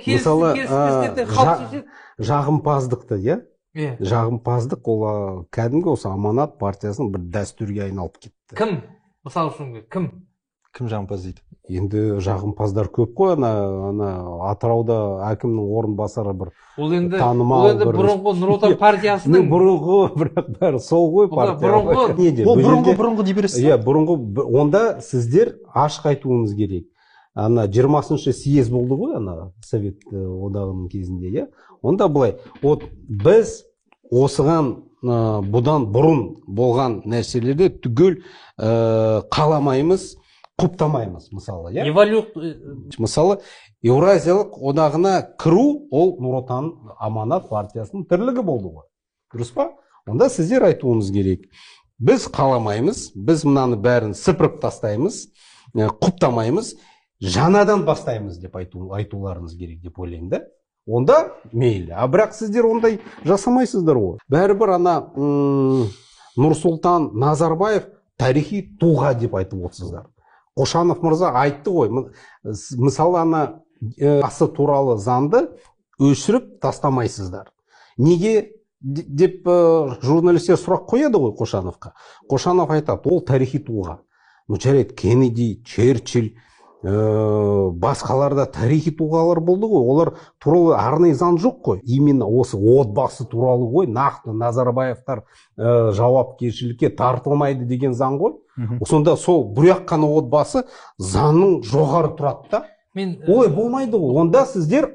мысалы жағымпаздықты, иә? Иә. Жағымпаздық ол кәдімгі осы Аманат партиясының бір дәстүрге айналып кетті. Кім? Мысалы үшін кім? Кім жағымпаз дейді? Енді жағымпаздар көп қой, ана Атырауда әкімнің орынбасары бір танымал бір. Бұрынғы Нұр Отан партиясының. Бұрынғы, бірақ бәрі сол ғой партия. Бұрынғы дей бересіз? Иә, бұрынғы. Онда сіздер ашық айтуыңыз керек. Ана 20-шы съезд болды ғой, ана Совет одағының кезінде, иә? Онда былай, біз осыған бұдан бұрын болған нәрселерді түгел қаламаймыз, құптамаймыз, мысалы, иә? Мысалы, Еуразиялық одағына кіру, ол Нұр Отан Аманат партиясының тірлігі болды ғой. Дұрыс па? Онда сіздер айтуыңыз керек. Біз қаламаймыз, біз мынаны бәрін сыпырып тастаймыз, құптамаймыз, жаңадан бастаймыз деп айтуларыңыз керек деп ойлаймын да. Онда мейлі. Бірақ сіздер ондай жасамайсыздар ғой. Бәрібір ана Нұрсұлтан Назарбаев тарихи тұлға деп айтып отырсыздар. Қошанов мырза айтты ғой. Мысалы ана асы туралы заңды өшіріп тастамайсыздар. Неге деп журналистер сұрақ қояды ғой Қошановқа. Қошанов айтады, ол тарихи тұлға. Жарайды, Кеннеди, Черчилль, басқаларда тарихи тұлғалар болды ғой, олар туралы арнайы заң жоқ қой. Именно осы отбасы туралы ғой, нақты Назарбаевтар жауапкершілікке тартылмайды деген заң ғой. Сонда сол бұяқ қана отбасы заңның жоғары тұрады да. Олай болмайды ғой. Онда сіздер